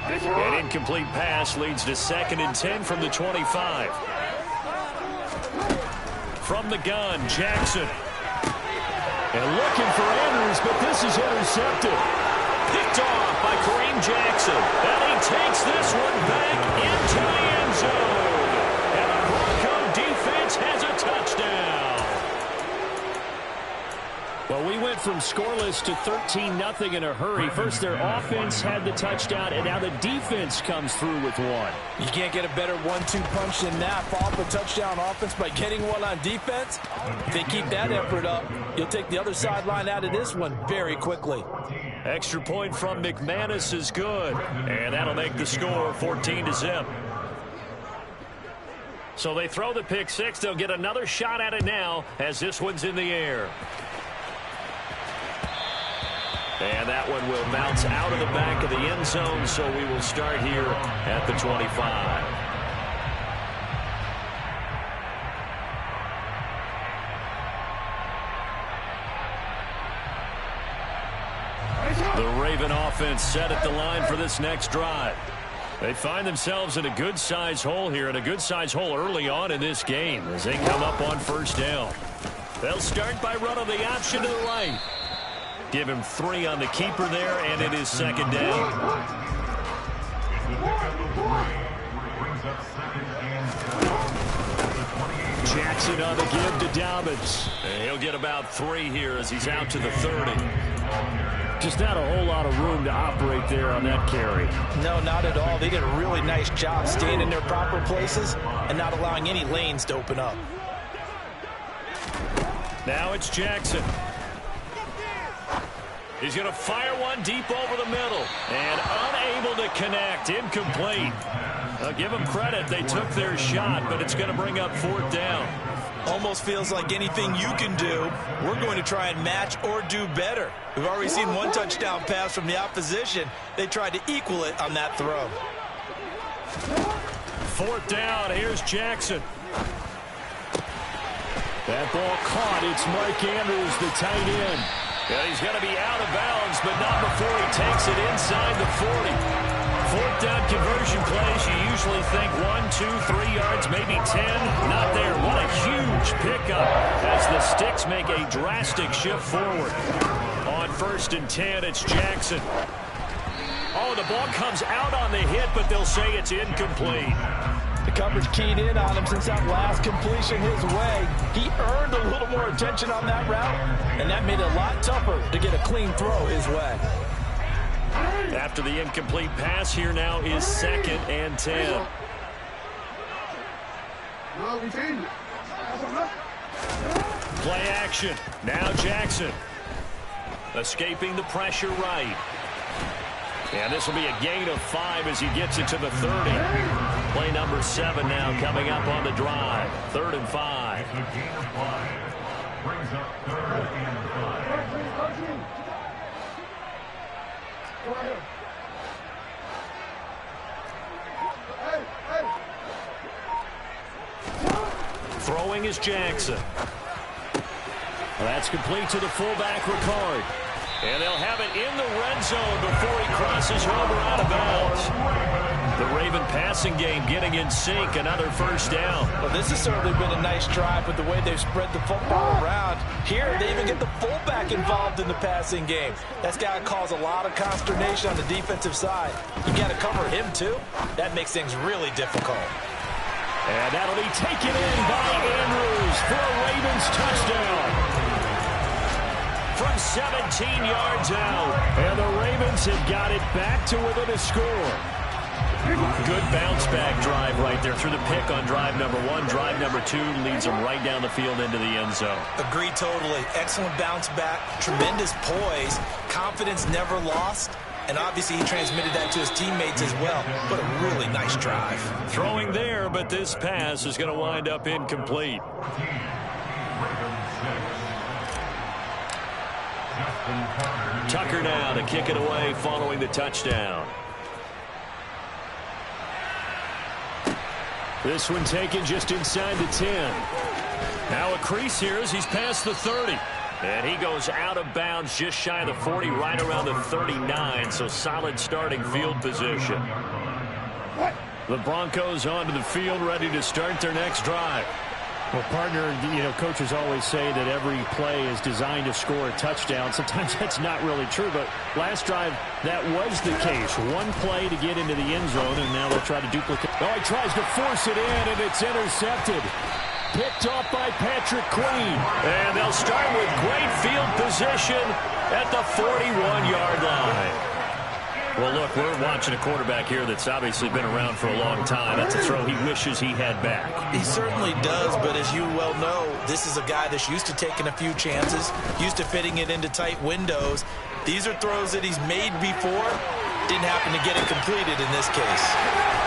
An incomplete pass leads to 2nd and 10 from the 25. From the gun, Jackson. And looking for Andrews, but this is intercepted. Picked off by Kareem Jackson. And he takes this one back into the end zone. And the Bronco defense has a touchdown. Well, we went from scoreless to 13-0 in a hurry. First, their offense had the touchdown, and now the defense comes through with one. You can't get a better 1-2 punch than that. Follow up a touchdown offense by getting one on defense. If they keep that effort up, you'll take the other sideline out of this one very quickly. Extra point from McManus is good, and that'll make the score 14-0. So they throw the pick six. They'll get another shot at it now as this one's in the air. And that one will bounce out of the back of the end zone, so we will start here at the 25. The Raven offense set at the line for this next drive. They find themselves in a good-sized hole here, and a good-sized hole early on in this game as they come up on first down. They'll start by running the option to the right. Give him 3 on the keeper there, and it is 2nd down. Jackson on the give to Dobbins. And he'll get about 3 here as he's out to the 30. Just not a whole lot of room to operate there on that carry. No, not at all. They did a really nice job staying in their proper places and not allowing any lanes to open up. Now it's Jackson. He's going to fire one deep over the middle. And unable to connect. Incomplete. I'll give them credit. They took their shot, but it's going to bring up 4th down. Almost feels like anything you can do, we're going to try and match or do better. We've already seen one touchdown pass from the opposition. They tried to equal it on that throw. 4th down. Here's Jackson. That ball caught. It's Mike Andrews, the tight end. Yeah, he's going to be out of bounds, but not before he takes it inside the 40. 4th down conversion plays, you usually think 1, 2, 3 yards, maybe 10. Not there. What a huge pickup as the Sticks make a drastic shift forward. On 1st and 10, it's Jackson. Oh, the ball comes out on the hit, but they'll say it's incomplete. The coverage keyed in on him since that last completion his way. He earned a little more attention on that route, and that made it a lot tougher to get a clean throw his way. After the incomplete pass, here now is 2nd and 10. Play action. Now Jackson. Escaping the pressure right. And this will be a gain of 5 as he gets it to the 30. Play number 7 now coming up on the drive. 3rd and 5. Brings up 3rd and 5. Throwing is Jackson. Well, that's complete to the fullback, Ricard. And they'll have it in the red zone before he crosses over out of bounds. The Raven passing game getting in sync. Another 1st down. Well, this has certainly been a nice drive with the way they've spread the football around. Here, they even get the fullback involved in the passing game. That's got to cause a lot of consternation on the defensive side. You got to cover him, too. That makes things really difficult. And that'll be taken in by Andrews for a Ravens touchdown. From 17 yards out. And the Ravens have got it back to within a score. Good bounce-back drive right there through the pick on drive number 1. Drive number 2 leads them right down the field into the end zone. Agree totally. Excellent bounce back. Tremendous poise. Confidence never lost. And obviously he transmitted that to his teammates as well. But a really nice drive. Throwing there, but this pass is going to wind up incomplete. Tucker now to kick it away following the touchdown. This one taken just inside the 10. Now a crease here as he's past the 30. And he goes out of bounds just shy of the 40, right around the 39, so solid starting field position. The Broncos onto the field, ready to start their next drive. Well, partner, coaches always say that every play is designed to score a touchdown. Sometimes that's not really true, but last drive, that was the case. One play to get into the end zone, and now they'll try to duplicate. Oh, he tries to force it in, and it's intercepted. Picked off by Patrick Queen. And they'll start with great field position at the 41-yard line. Well, look, we're watching a quarterback here that's obviously been around for a long time. That's a throw he wishes he had back. He certainly does, but as you well know, this is a guy that's used to taking a few chances, used to fitting it into tight windows. These are throws that he's made before. Didn't happen to get it completed in this case.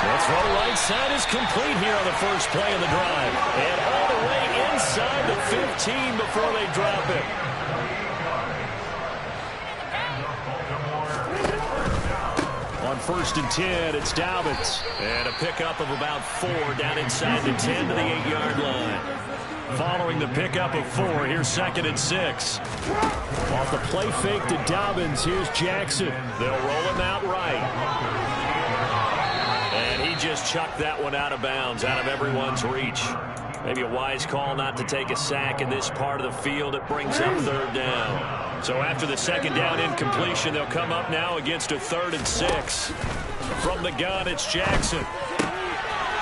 The throw right side is complete here on the first play of the drive. And all the way inside the 15 before they drop it. On 1st and 10, it's Dobbins. And a pickup of about 4 down inside the 10 to the 8-yard line. Following the pickup of 4, here's 2nd and 6. Off the play fake to Dobbins, here's Jackson. They'll roll him out right. And he just chucked that one out of bounds, out of everyone's reach. Maybe a wise call not to take a sack in this part of the field. It brings up 3rd down. So after the 2nd down incompletion, they'll come up now against a 3rd and 6. From the gun, it's Jackson.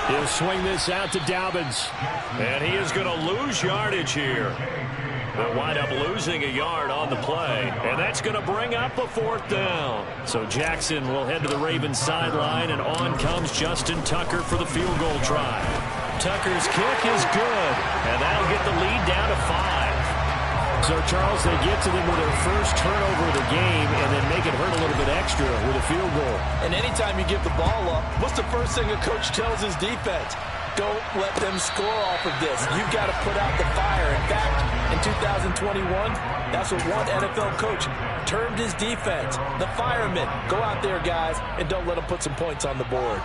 He'll swing this out to Dobbins. And he is going to lose yardage here. They'll wind up losing a yard on the play. And that's going to bring up a 4th down. So Jackson will head to the Ravens sideline, and on comes Justin Tucker for the field goal try. Tucker's kick is good. And that'll get the lead down to 5. So, Charles, they get to them with their first turnover of the game and then make it hurt a little bit extra with a field goal. And anytime you give the ball up, what's the first thing a coach tells his defense? Don't let them score off of this. You've got to put out the fire. In fact, in 2021, that's what one NFL coach termed his defense. The firemen. Go out there, guys, and don't let them put some points on the board.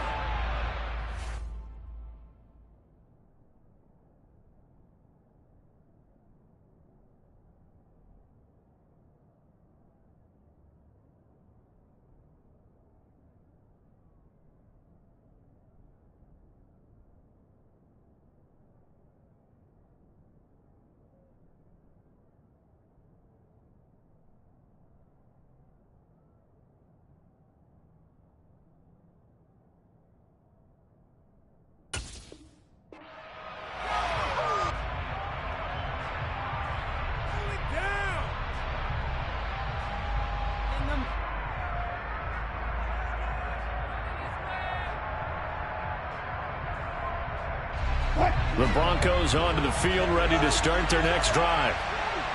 The Broncos onto the field, ready to start their next drive.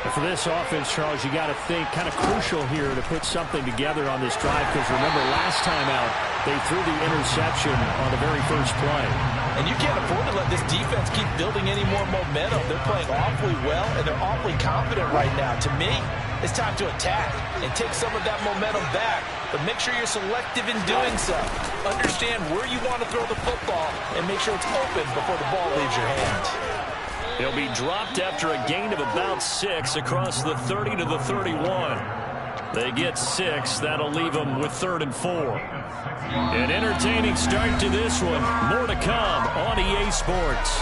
And for this offense, Charles, you got to think kind of crucial here to put something together on this drive, because remember last time out they threw the interception on the very first play. And you can't afford to let this defense keep building any more momentum. They're playing awfully well, and they're awfully confident right now. To me, it's time to attack and take some of that momentum back. But make sure you're selective in doing so. Understand where you want to throw the football and make sure it's open before the ball leaves your hands. He'll be dropped after a gain of about 6 across the 30 to the 31. They get 6. That'll leave them with 3rd and 4. An entertaining start to this one. More to come on EA Sports.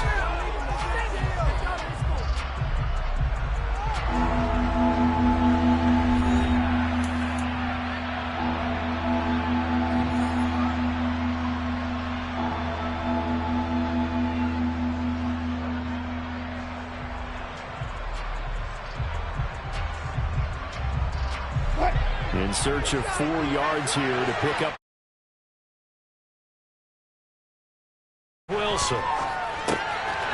In search of 4 yards here to pick up. Wilson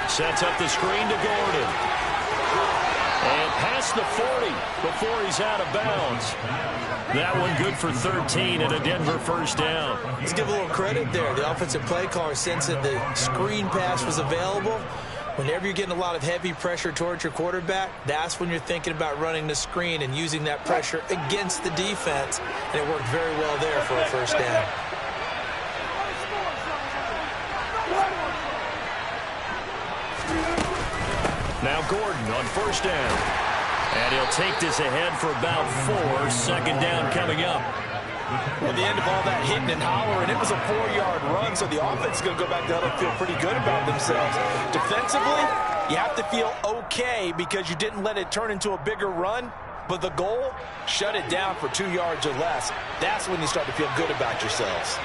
sets up the screen to Gordon. And past the 40 before he's out of bounds. That one good for 13 and a Denver first down. Let's give a little credit there. The offensive play caller sensed that the screen pass was available. Whenever you're getting a lot of heavy pressure towards your quarterback, that's when you're thinking about running the screen and using that pressure against the defense. And it worked very well there for a first down. Now Gordon on first down. And he'll take this ahead for about 4. Second down coming up. Well, the end of all that hitting and hollering, it was a 4-yard run, so the offense is going to go back down and feel pretty good about themselves. Defensively, you have to feel okay because you didn't let it turn into a bigger run, but the goal, shut it down for 2 yards or less. That's when you start to feel good about yourselves.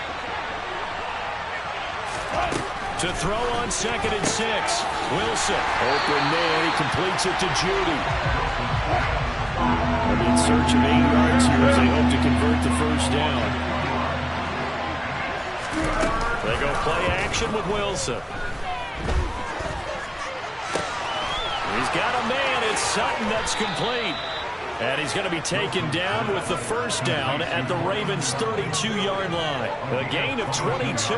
To throw on 2nd and 6. Wilson. Open man. He completes it to Judy. They'll be in search of 8 yards here as they hope to convert the first down. They go play action with Wilson. He's got a man. It's Sutton that's complete. And he's going to be taken down with the first down at the Ravens' 32-yard line. A gain of 22.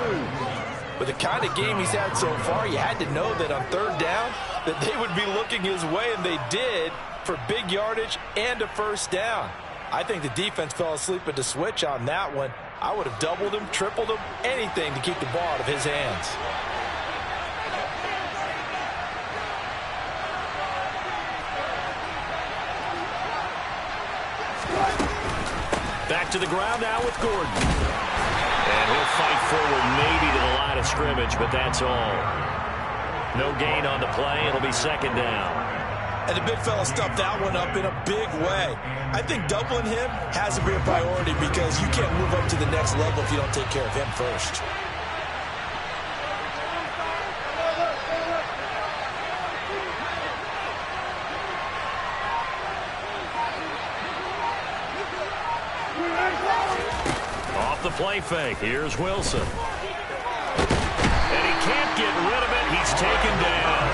With the kind of game he's had so far, you had to know that on 3rd down that they would be looking his way, and they did, for big yardage and a first down. I think the defense fell asleep at the switch on that one. I would have doubled him, tripled him, anything to keep the ball out of his hands. Back to the ground now with Gordon. And he'll fight forward maybe to the line of scrimmage, but that's all. No gain on the play. It'll be 2nd down. And the big fella stuffed that one up in a big way. I think doubling him has to be a priority because you can't move up to the next level if you don't take care of him first. The play fake. Here's Wilson. And he can't get rid of it. He's taken down.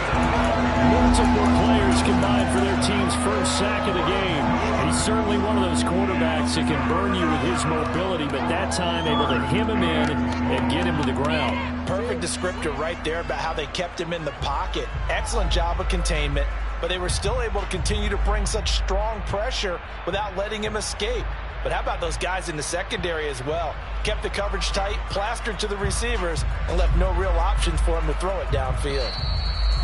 Multiple players combined for their team's first sack of the game. He's certainly one of those quarterbacks that can burn you with his mobility, but that time able to hem him in and get him to the ground. Perfect descriptor right there about how they kept him in the pocket. Excellent job of containment, but they were still able to continue to bring such strong pressure without letting him escape. But how about those guys in the secondary as well? Kept the coverage tight, plastered to the receivers, and left no real options for him to throw it downfield.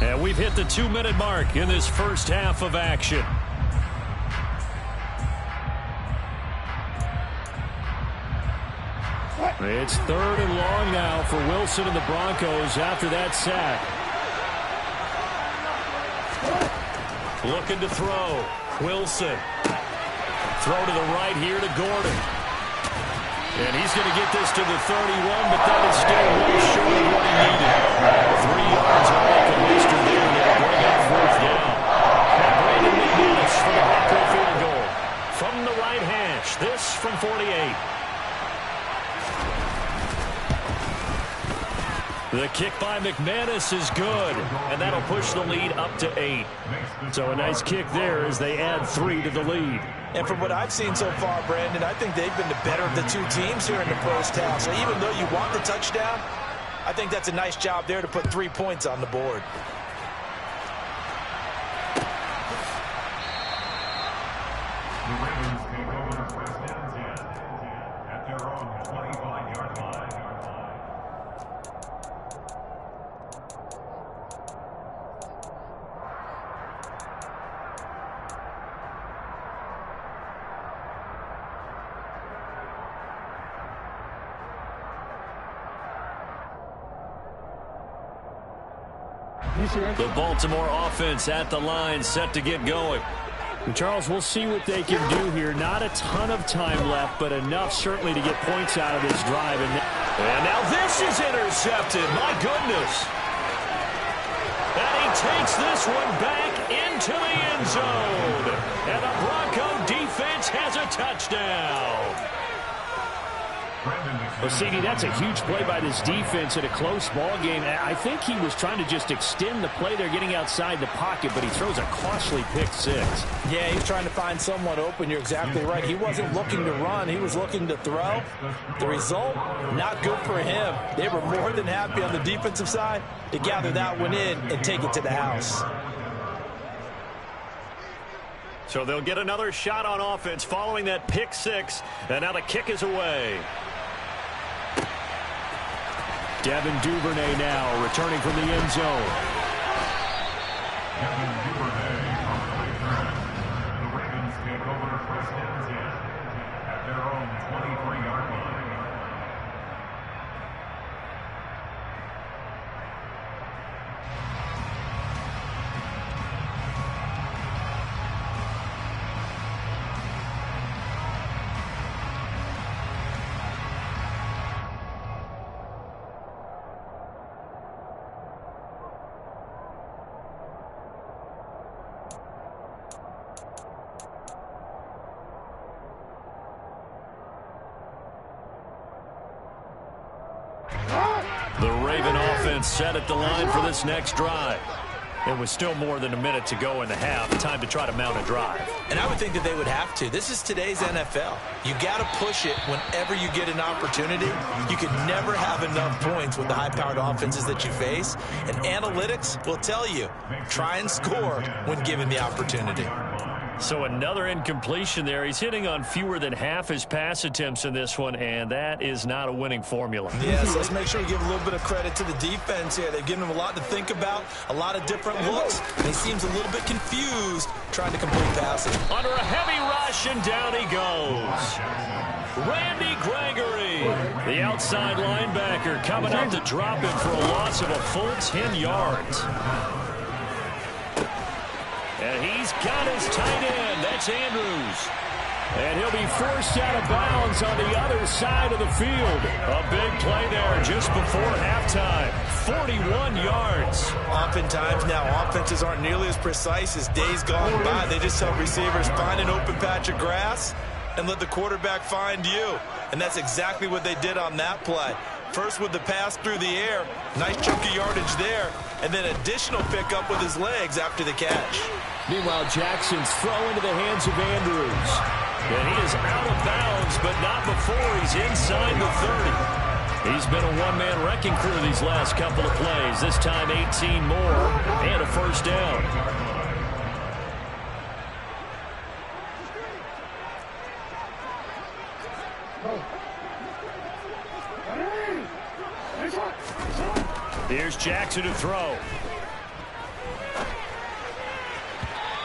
And we've hit the 2-minute mark in this first half of action. It's 3rd and long now for Wilson and the Broncos after that sack. Looking to throw. Wilson. Throw to the right here to Gordon. And he's going to get this to the 31, but that is still way short of what he needed. 3 yards all they could muster there, and they'll bring up 4th down. And Brandon McManus for the Bronco field goal. From the right hash, this from 48. The kick by McManus is good, and that'll push the lead up to 8. So a nice kick there as they add 3 to the lead. And from what I've seen so far, Brandon, I think they've been the better of the two teams here in the first half. So even though you want the touchdown, I think that's a nice job there to put 3 points on the board. At their own 25-yard line. The Baltimore offense at the line, set to get going. And Charles, we'll see what they can do here. Not a ton of time left, but enough certainly to get points out of this drive. And now this is intercepted. My goodness. And he takes this one back into the end zone. And the Bronco defense has a touchdown. Well, CD, that's a huge play by this defense in a close ball game. I think he was trying to just extend the play. They're getting outside the pocket, but he throws a costly pick 6. Yeah, he's trying to find someone open. You're exactly right. He wasn't looking to run. He was looking to throw. The result, not good for him. They were more than happy on the defensive side to gather that one in and take it to the house. So they'll get another shot on offense following that pick 6. And now the kick is away. Devin Duvernay now returning from the end zone. Devin Duvernay on the return. offense set at the line for this next drive. It was still more than a minute to go in the half. Time to try to mount a drive. And I would think that they would have to. This is today's NFL. You got to push it whenever you get an opportunity. You can never have enough points with the high-powered offenses that you face. And analytics will tell you, try and score when given the opportunity. So another incompletion there. He's hitting on fewer than half his pass attempts in this one, and that is not a winning formula. Yes, let's make sure we give a little bit of credit to the defense here. They've given him a lot to think about, a lot of different looks, and he seems a little bit confused trying to complete passes. Under a heavy rush, and down he goes. Randy Gregory, the outside linebacker, coming up to drop him for a loss of a full 10 yards. And he's got his tight end. That's Andrews. And he'll be forced out of bounds on the other side of the field. A big play there just before halftime. 41 yards. Oftentimes now, offenses aren't nearly as precise as days gone by. They just help receivers find an open patch of grass and let the quarterback find you. And that's exactly what they did on that play. First with the pass through the air. Nice chunk of yardage there. And then additional pickup with his legs after the catch. Meanwhile, Jackson's throw into the hands of Andrews. And he is out of bounds, but not before he's inside the 30. He's been a one-man wrecking crew these last couple of plays. This time 18 more and a first down. Here's Jackson to throw.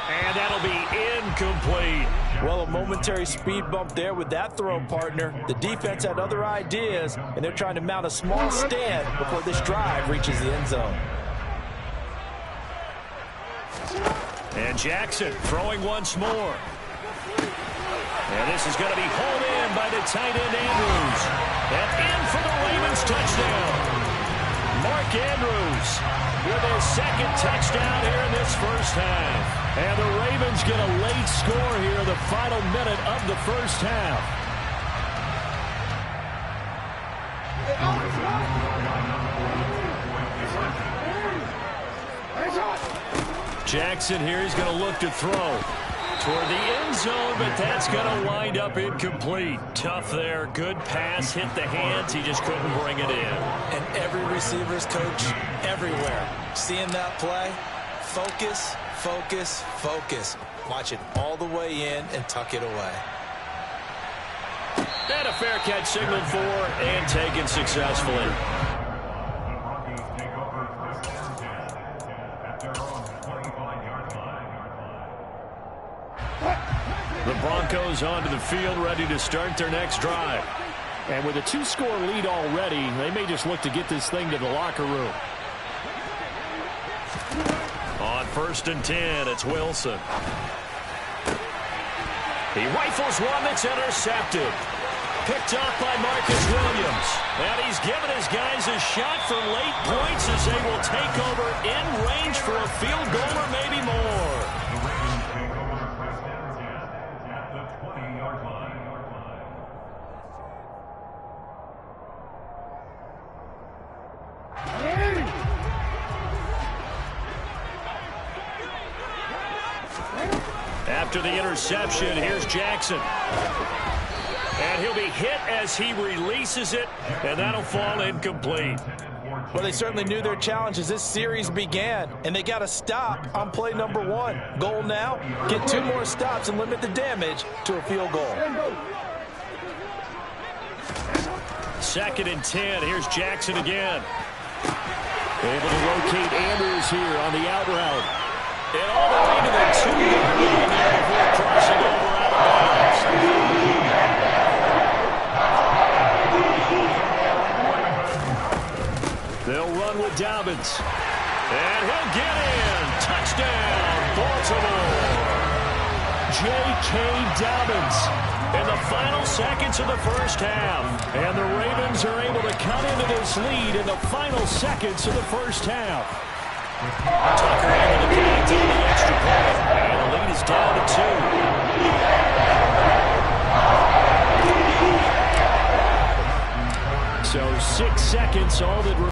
And that'll be incomplete. Well, a momentary speed bump there with that throw, partner. The defense had other ideas, and they're trying to mount a small stand before this drive reaches the end zone. And Jackson throwing once more. And this is going to be hauled in by the tight end Andrews. And in for the Ravens touchdown. Mark Andrews with his second touchdown here in this first half. And the Ravens get a late score here in the final minute of the first half. Jackson here is going to look to throw toward the end zone, but that's going to wind up incomplete. Tough there. Good pass. Hit the hands. He just couldn't bring it in. And every receiver's coach everywhere. Seeing that play, focus, focus, focus. Watch it all the way in and tuck it away. And a fair catch signaled for and taken successfully. The Broncos onto the field, ready to start their next drive. And with a two-score lead already, they may just look to get this thing to the locker room. On 1st and 10, it's Wilson. He rifles one that's intercepted. Picked off by Marcus Williams. And he's given his guys a shot for late points as they will take over in range for a field goal or maybe more. After the interception, here's Jackson. And he'll be hit as he releases it, and that'll fall incomplete. Well, they certainly knew their challenge as this series began, and they got to stop on play number 1. Goal now, get 2 more stops and limit the damage to a field goal. 2nd and 10, here's Jackson again. Able to locate Andrews here on the out route. And all the way to the 2-yard line before crossing over out of bounds. They'll run with Dobbins. And he'll get in. Touchdown, Baltimore. J.K. Dobbins in the final seconds of the first half. And the Ravens are able to cut into this lead in the final seconds of the first half. Tucker able to connect on the extra point. And the lead is down to 2. So 6 seconds, all that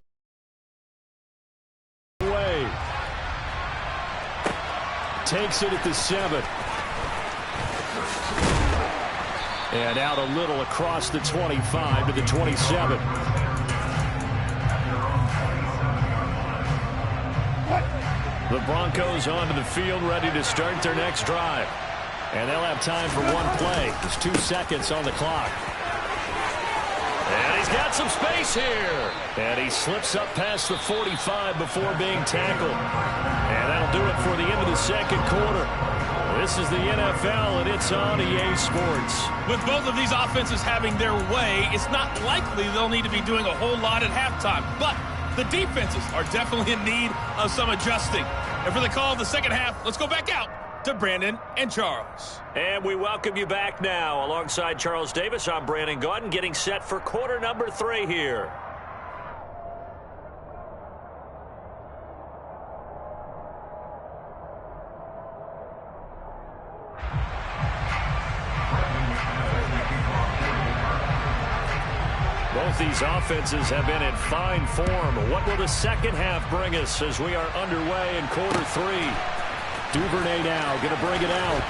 takes it at the 7. And out a little across the 25 to the 27. The Broncos onto the field, ready to start their next drive. And they'll have time for one play. There's 2 seconds on the clock. And he's got some space here. And he slips up past the 45 before being tackled. And that'll do it for the end of the second quarter. This is the NFL, and it's on EA Sports. With both of these offenses having their way, it's not likely they'll need to be doing a whole lot at halftime. But the defenses are definitely in need of some adjusting. And for the call of the second half, let's go back out to Brandon and Charles. And we welcome you back now. Alongside Charles Davis, I'm Brandon Gaudin, getting set for quarter number 3 here. Both these offenses have been in fine form. What will the second half bring us as we are underway in quarter 3? Duvernay now going to bring it out.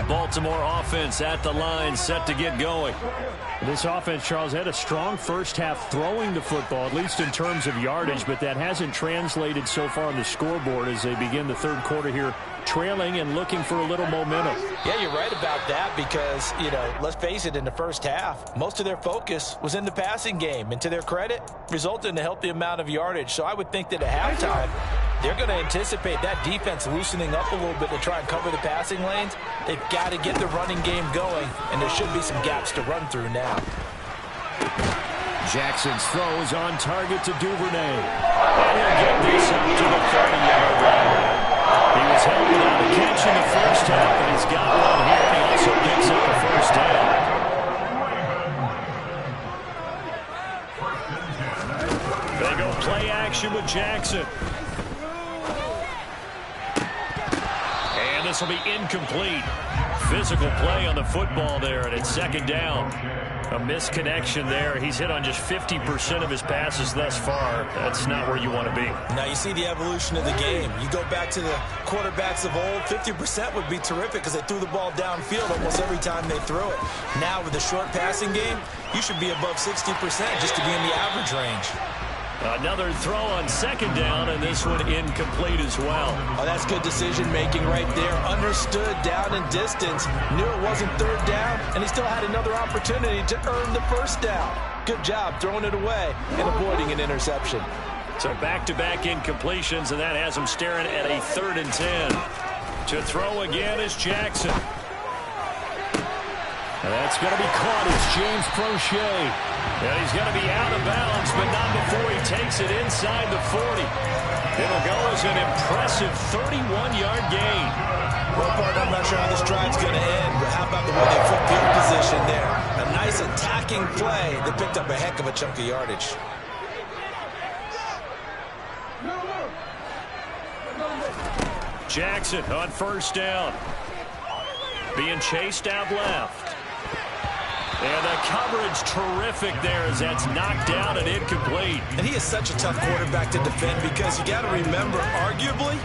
Baltimore offense at the line, set to get going. This offense, Charles, had a strong first half throwing the football, at least in terms of yardage, but that hasn't translated so far on the scoreboard as they begin the third quarter here, trailing and looking for a little momentum. Yeah, you're right about that because, let's face it, in the first half, most of their focus was in the passing game, and to their credit, resulted in a healthy amount of yardage. So I would think that at halftime, they're going to anticipate that defense loosening up a little bit to try and cover the passing lanes. They've got to get the running game going, and there should be some gaps to run through now. Jackson's throw is on target to Duvernay. And he'll get this up to the 30-yard line. He was held without a catch in the first half, and he's got one here. He also picks up the first down. They go play action with Jackson. And this will be incomplete. Physical play on the football there, and it's second down. A misconnection there. He's hit on just 50% of his passes thus far. That's not where you want to be. Now you see the evolution of the game. You go back to the quarterbacks of old, 50% would be terrific because they threw the ball downfield almost every time they threw it. Now with the short passing game, you should be above 60% just to be in the average range. Another throw on second down, and this one incomplete as well. Oh, that's good decision-making right there. Understood down and distance. Knew it wasn't third down, and he still had another opportunity to earn the first down. Good job throwing it away and avoiding an interception. So back-to-back incompletions, and that has him staring at a 3rd and 10. To throw again is Jackson. And that's going to be caught. It's James Prochet. And he's going to be out of bounds, but not before he takes it inside the 40. It'll go as an impressive 31-yard gain. Well, partner, I'm not sure how this drive's going to end, but how about the way they put field position there? A nice attacking play that picked up a heck of a chunk of yardage. Jackson on first down. Being chased out left. And the coverage terrific there as that's knocked down and incomplete. And he is such a tough quarterback to defend because you got to remember, arguably,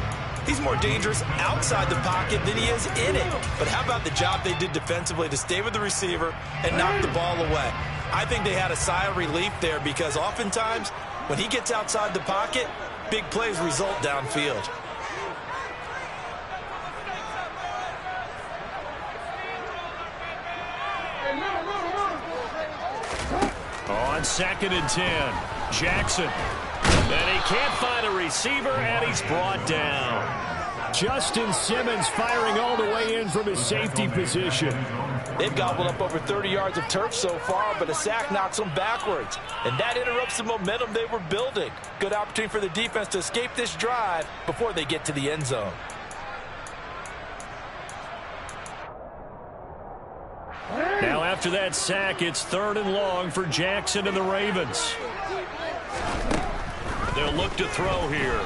he's more dangerous outside the pocket than he is in it. But how about the job they did defensively to stay with the receiver and knock the ball away? I think they had a sigh of relief there because oftentimes when he gets outside the pocket, big plays result downfield. On 2nd and 10, Jackson. And he can't find a receiver, and he's brought down. Justin Simmons firing all the way in from his safety position. They've gobbled up over 30 yards of turf so far, but a sack knocks them backwards. And that interrupts the momentum they were building. Good opportunity for the defense to escape this drive before they get to the end zone. Now after that sack, it's 3rd and long for Jackson and the Ravens. They'll look to throw here.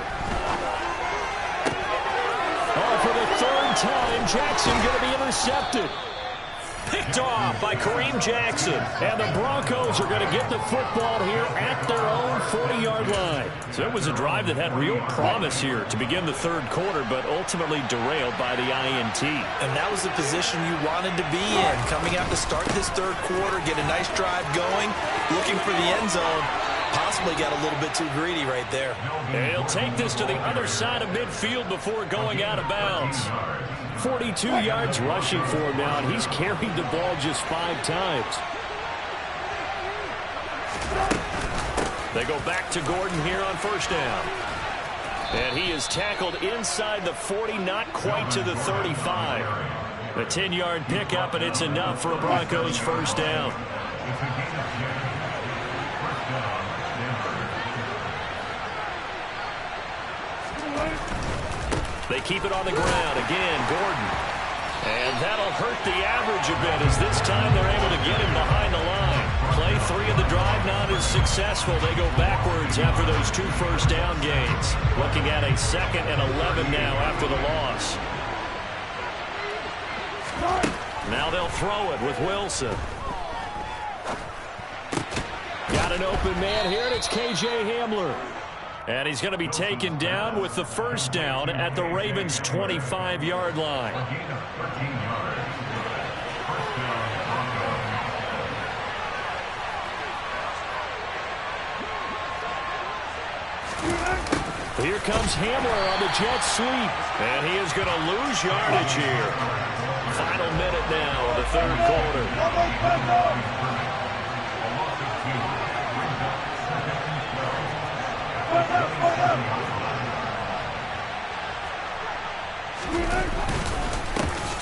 Oh, for the 3rd time, Jackson going to be intercepted. Picked off by Kareem Jackson. And the Broncos are going to get the football here at their own 40-yard line. So it was a drive that had real promise here to begin the 3rd quarter, but ultimately derailed by the INT. And that was the position you wanted to be in. Coming out to start this 3rd quarter, get a nice drive going, looking for the end zone. Possibly got a little bit too greedy right there. And he'll take this to the other side of midfield before going out of bounds. 42 yards rushing for him now, and he's carried the ball just 5 times. They go back to Gordon here on 1st down. And he is tackled inside the 40, not quite to the 35. A 10-yard pickup, and it's enough for a Broncos 1st down. They keep it on the ground. Again, Gordon. And that'll hurt the average a bit as this time they're able to get him behind the line. Play 3 of the drive not as successful. They go backwards after those 2 first down gains. Looking at a 2nd and 11 now after the loss. Now they'll throw it with Wilson. Got an open man here, and it's K.J. Hamler. And he's going to be taken down with the 1st down at the Ravens' 25-yard line. Here comes Hamler on the jet sweep. And he is going to lose yardage here. Final minute now of the 3rd quarter.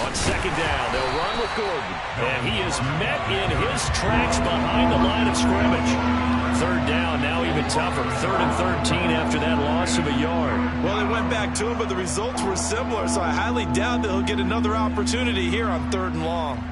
On 2nd down, they'll run with Gordon. And he is met in his tracks behind the line of scrimmage. 3rd down, now even tougher. 3rd and 13 after that loss of a yard. Well, they went back to him, but the results were similar, so I highly doubt that he'll get another opportunity here on 3rd and long.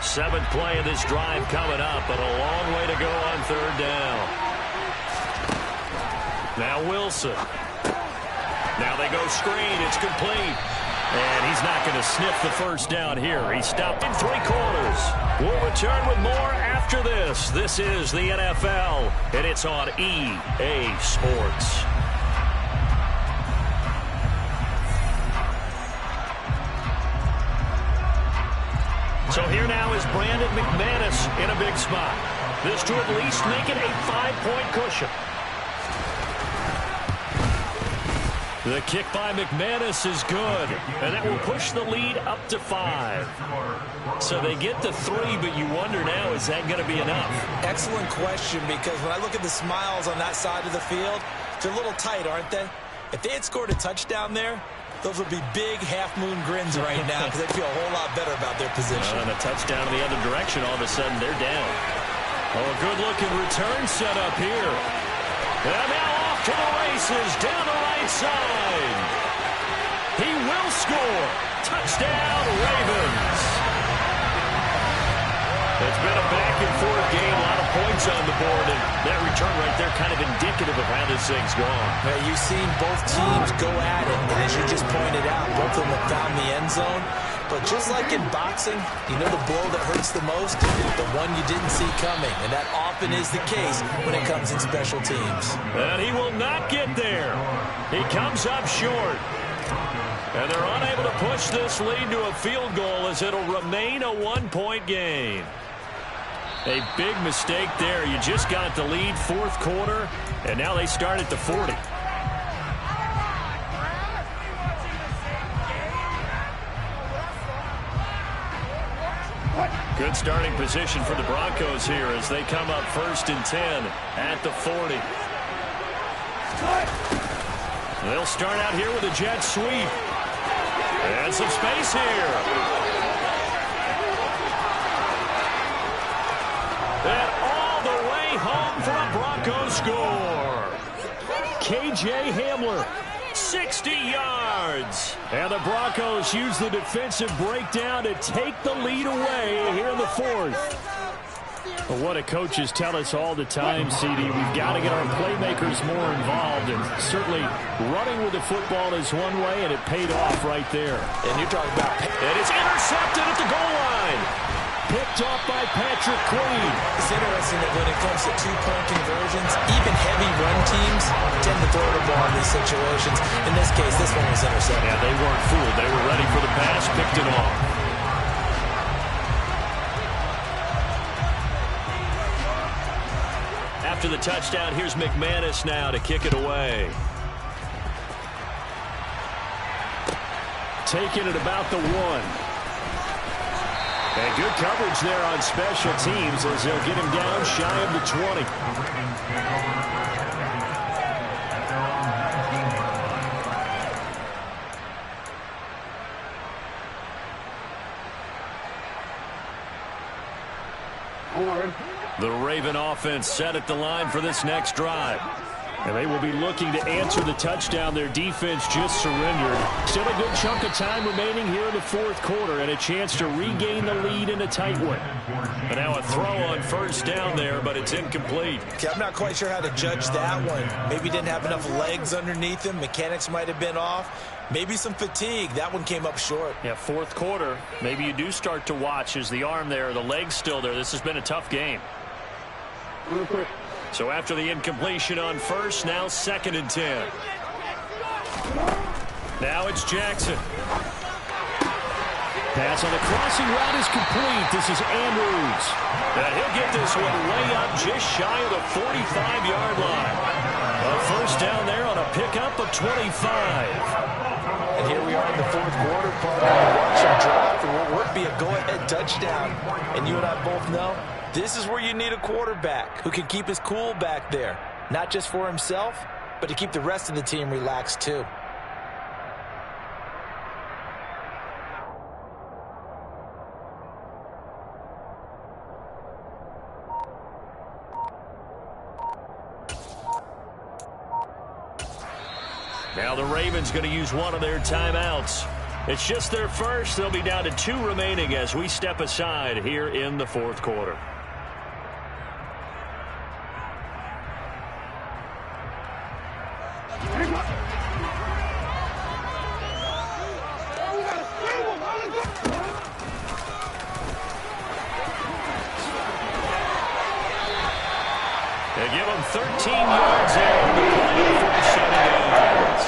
Seventh play of this drive coming up, but a long way to go on 3rd down. Now Wilson. Now they go screen. It's complete. And he's not going to sniff the 1st down here. He stopped in 3 quarters. We'll return with more after this. This is the NFL, and it's on EA Sports. So here now is Brandon McManus in a big spot. This to at least make it a 5-point cushion. The kick by McManus is good, and that will push the lead up to 5. So they get to 3, but you wonder now, is that going to be enough? Excellent question, because when I look at the smiles on that side of the field, they're a little tight, aren't they? If they had scored a touchdown there, those would be big half-moon grins right now because they feel a whole lot better about their position. And a touchdown in the other direction, all of a sudden they're down. Oh, a good-looking return set up here. And now off to the races, down the right side. He will score. Touchdown, Ravens. It's been a back-and-forth game, a lot of points on the board, and that return right there kind of indicative of how this thing's gone. Yeah, you've seen both teams go at it, and as you just pointed out, both of them have found the end zone. But just like in boxing, you know the blow that hurts the most? The one you didn't see coming, and that often is the case when it comes in special teams. And he will not get there. He comes up short. And they're unable to push this lead to a field goal as it'll remain a 1-point game. A big mistake there. You just got the lead 4th quarter, and now they start at the 40. Good starting position for the Broncos here as they come up 1st and 10 at the 40. They'll start out here with a jet sweep. And some space here. And all the way score. K.J. Hamler, 60 yards. And the Broncos use the defensive breakdown to take the lead away here in the fourth. Well, what do coaches tell us all the time, CD? We've got to get our playmakers more involved, and certainly running with the football is one way, and it paid off right there. And you're talking about... And it's intercepted at the goal line. Picked off by Patrick Queen. It's interesting that when it comes to two-point conversions, even heavy run teams tend to throw the ball in these situations. In this case, this one was intercepted. Yeah, they weren't fooled. They were ready for the pass, picked it off. After the touchdown, here's McManus now to kick it away. Taking it about the 1. And good coverage there on special teams as they'll get him down shy of the 20. The Raven offense set at the line for this next drive. And they will be looking to answer the touchdown. Their defense just surrendered. Still a good chunk of time remaining here in the fourth quarter and a chance to regain the lead in a tight one. And now a throw on first down there, but it's incomplete. Okay, I'm not quite sure how to judge that one. Maybe didn't have enough legs underneath him. Mechanics might have been off. Maybe some fatigue. That one came up short. Yeah, fourth quarter. Maybe you do start to watch as the arm there, the leg's still there. This has been a tough game. So after the incompletion on first, now 2nd and 10. Now it's Jackson. Pass on the crossing route is complete. This is Andrews. And he'll get this one way up just shy of the 45-yard line. A first down there on a pickup of 25. And here we are in the fourth quarter. Watch him drive for what would be a go-ahead touchdown. And you and I both know this is where you need a quarterback who can keep his cool back there. Not just for himself, but to keep the rest of the team relaxed too. Now the Ravens going to use one of their timeouts. It's just their first. They'll be down to 2 remaining as we step aside here in the fourth quarter. They give him 13 yards there on the play for 7 yards.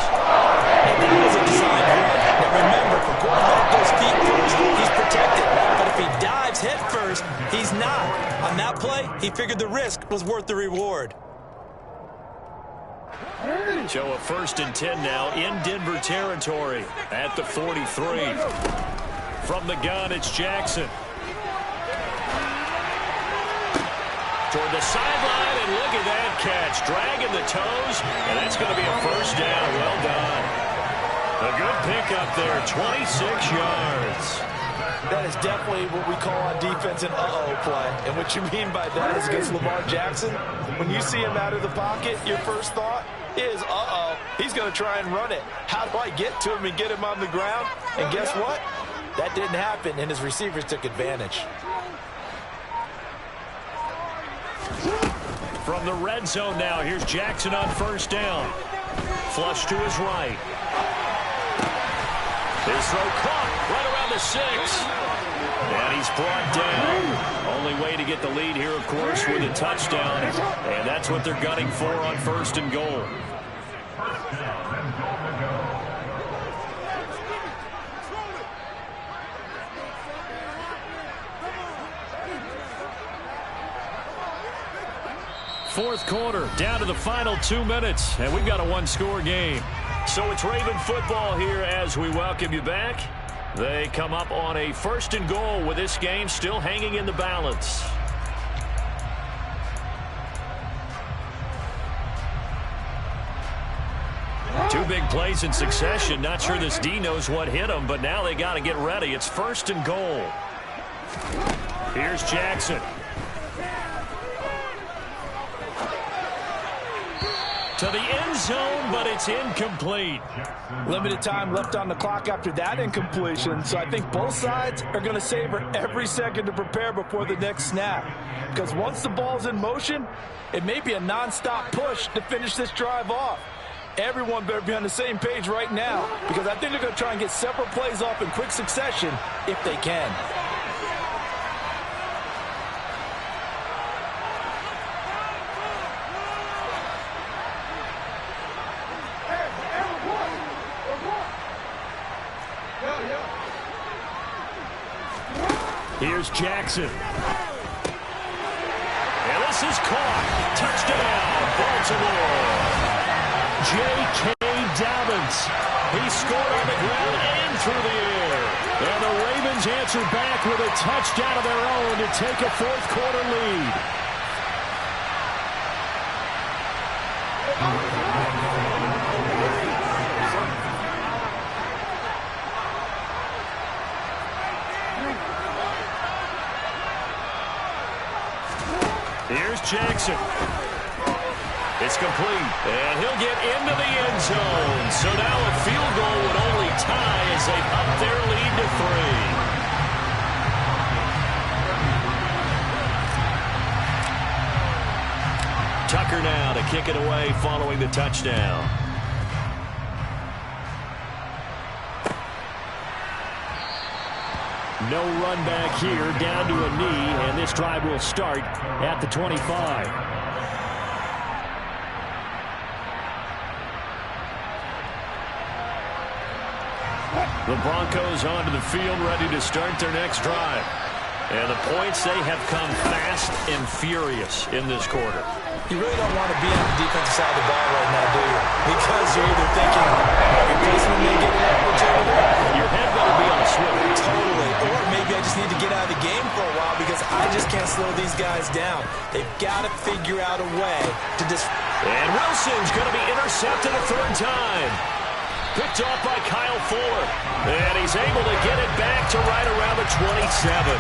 And that was a design run. Now remember, if a quarterback goes feet first, he's protected. But if he dives head first, he's not. On that play, he figured the risk was worth the reward. So a 1st and 10 now in Denver territory at the 43. From the gun, it's Jackson. Toward the sideline, and look at that catch. Dragging the toes, and that's going to be a first down. Well done. A good pickup there, 26 yards. That is definitely what we call on defense an uh-oh play. And what you mean by that is against Lamar Jackson, when you see him out of the pocket, your first thought is, uh-oh, he's going to try and run it. How do I get to him and get him on the ground? And guess what? That didn't happen, and his receivers took advantage. From the red zone now, here's Jackson on first down. Flush to his right. His throw caught right around the 6. And he's brought down. Only way to get the lead here, of course, with a touchdown. And that's what they're gunning for on 1st and goal. Fourth quarter, down to the final 2 minutes, and we've got a 1-score game. So it's Raven football here as we welcome you back. They come up on a 1st and goal with this game still hanging in the balance. Two big plays in succession. Not sure this D knows what hit him, but now they got to get ready. It's 1st and goal. Here's Jackson. to the end zone, but it's incomplete. Limited time left on the clock after that incompletion, so I think both sides are going to savor every second to prepare before the next snap. Because once the ball's in motion, it may be a nonstop push to finish this drive off. Everyone better be on the same page right now, because I think they're going to try and get several plays off in quick succession if they can. Here's Jackson. And this is caught. Touchdown, Baltimore. J.K. Dobbins. He scored on the ground and through the air. And the Ravens answer back with a touchdown of their own to take a fourth-quarter lead. Here's Jackson. It's complete, and he'll get into the end zone. So now a field goal would only tie as they up their lead to 3. Tucker now to kick it away following the touchdown. No run back here, down to a knee, and this drive will start at the 25. The Broncos onto the field, ready to start their next drive. And the points, they have come fast and furious in this quarter. You really don't want to be on the defensive side of the ball right now, do you? Because you're either thinking, replacement may get an opportunity. Your head better be on a swivel. Totally. Or maybe I just need to get out of the game for a while because I just can't slow these guys down. They've got to figure out a way to just... And Wilson's going to be intercepted a third time. Picked off by Kyle Ford. And he's able to get it back to right around the 27.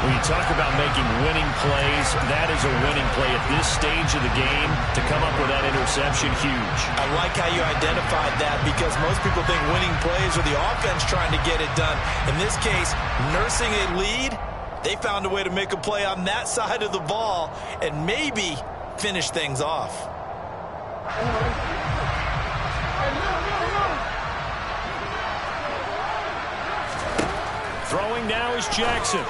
When you talk about making winning plays, that is a winning play at this stage of the game. To come up with that interception, huge. I like how you identified that because most people think winning plays are the offense trying to get it done. In this case, nursing a lead, they found a way to make a play on that side of the ball and maybe finish things off. Throwing now is Jackson.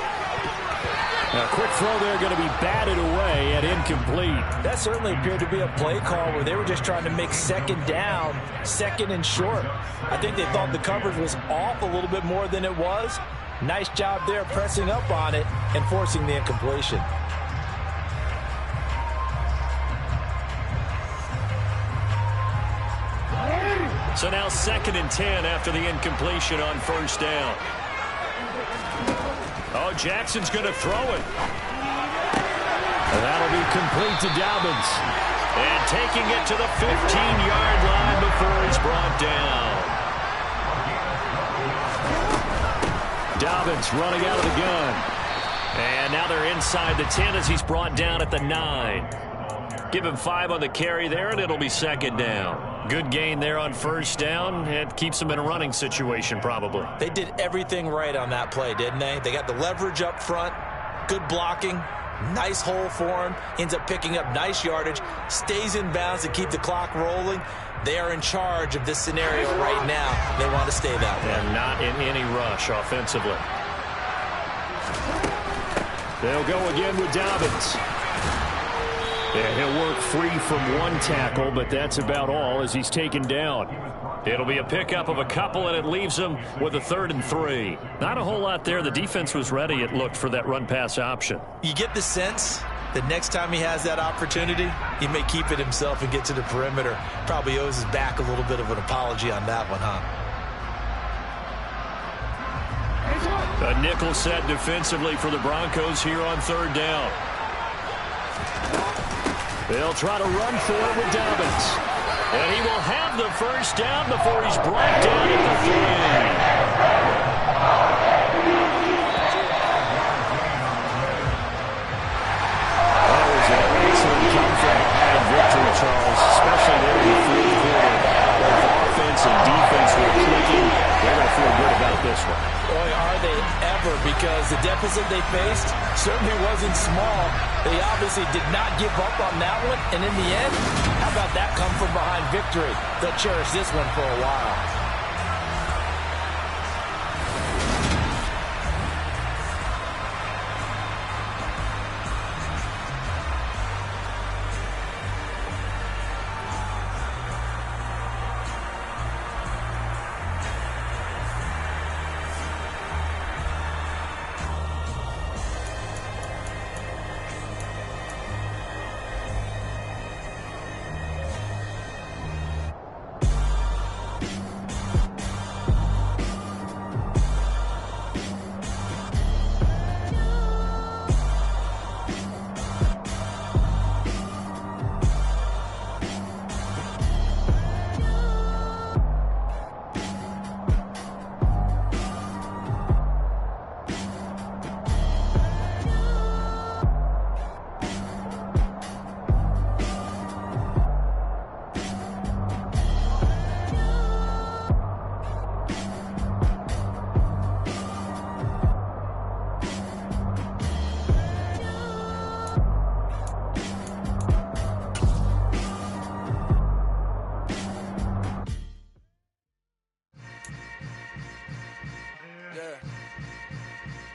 A quick throw there going to be batted away at incomplete. That certainly appeared to be a play call where they were just trying to make second down, second and short. I think they thought the coverage was off a little bit more than it was. Nice job there pressing up on it and forcing the incompletion. So now 2nd and 10 after the incompletion on first down. Oh, Jackson's going to throw it. And that'll be complete to Dobbins. And taking it to the 15-yard line before he's brought down. Dobbins running out of the gun. And now they're inside the 10 as he's brought down at the 9. Give him 5 on the carry there, and it'll be second down. Good gain there on first down. It keeps them in a running situation, probably. They did everything right on that play, didn't they? They got the leverage up front, good blocking, nice hole for him, ends up picking up nice yardage, stays in bounds to keep the clock rolling. They are in charge of this scenario right now. They want to stay that way. And not in any rush offensively. They'll go again with Dobbins. And he'll work free from one tackle, but that's about all as he's taken down. It'll be a pickup of a couple, and it leaves him with a 3rd and 3. Not a whole lot there. The defense was ready, it looked, for that run-pass option. You get the sense that next time he has that opportunity, he may keep it himself and get to the perimeter. Probably owes his back a little bit of an apology on that one, huh? A nickel set defensively for the Broncos here on 3rd down. They'll try to run for it with Dobbins. And he will have the first down before he's brought down at the 3. That was an excellent come from behind victory, Charles, especially there this one. Boy, are they ever, because the deficit they faced certainly wasn't small. They obviously did not give up on that one, and in the end, how about that come from behind victory? They'll cherish this one for a while.